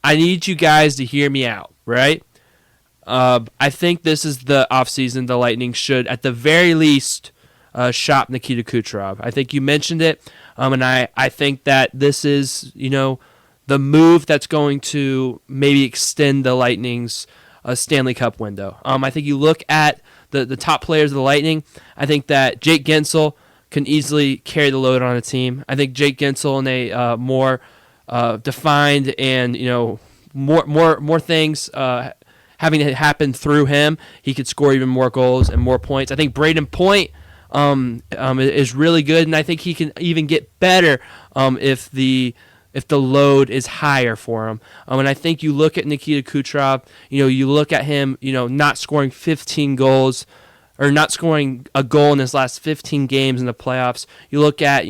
I need you guys to hear me out, right? I think this is the offseason the Lightning should, at the very least, shop Nikita Kucherov. I think you mentioned it, and I think that this is, the move that's going to maybe extend the Lightning's Stanley Cup window. I think you look at the top players of the Lightning. I think that Jake Gensel can easily carry the load on a team. I think Jake Gensel in a more defined and more things having it happen through him, he could score even more goals and more points. I think Braden Point is really good, and I think he can even get better if the load is higher for him. And I think you look at Nikita Kucherov, you look at him, not scoring 15 goals or not scoring a goal in his last 15 games in the playoffs. You look at,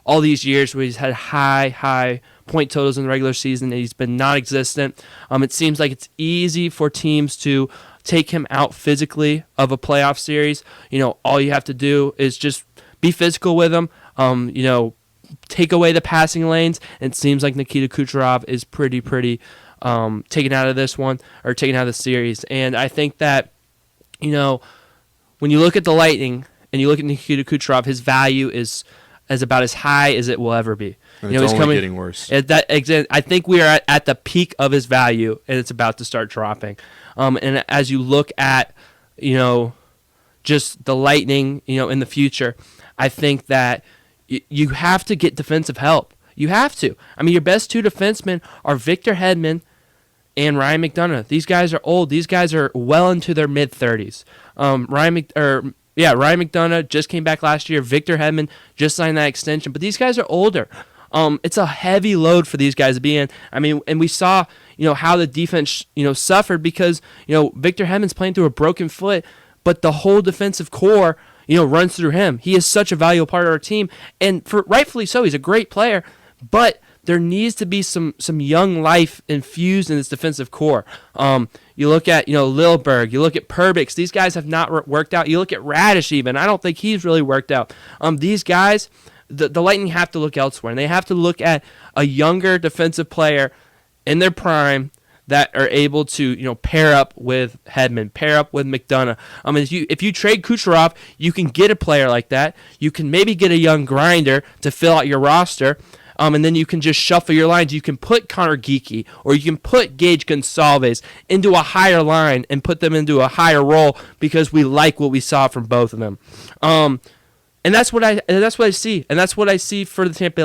all these years where he's had high point totals in the regular season and he's been non-existent. It seems like it's easy for teams to take him out physically of a playoff series. All you have to do is just be physical with him, take away the passing lanes, and it seems like Nikita Kucherov is pretty taken out of this one, or taken out of the series. And I think that, when you look at the Lightning and you look at Nikita Kucherov, his value is about as high as it will ever be. And it's only getting worse. I think we are at the peak of his value, and it's about to start dropping. And as you look at, just the Lightning, in the future, I think that you have to get defensive help. You have to. I mean, your best two defensemen are Victor Hedman and Ryan McDonagh. These guys are old. These guys are well into their mid-30s. Ryan McDonagh just came back last year. Victor Hedman just signed that extension. But these guys are older. It's a heavy load for these guys to be in. I mean, and we saw, how the defense, suffered because, Victor Hedman's playing through a broken foot, but the whole defensive core, runs through him. He is such a valuable part of our team, and rightfully so. He's a great player, but there needs to be some young life infused in this defensive core. You look at, Lilberg, you look at Perbix. These guys have not worked out. You look at Radish even. I don't think he's really worked out. These guys, the Lightning have to look elsewhere, and they have to look at a younger defensive player in their prime that are able to, pair up with Hedman, pair up with McDonagh. If you trade Kucherov, you can get a player like that. You can maybe get a young grinder to fill out your roster. And then you can just shuffle your lines. You can put Connor Geekie or you can put Gage Gonsalves into a higher line and put them into a higher role because we like what we saw from both of them. And that's what I see. And that's what I see for the Tampa Bay Lightning.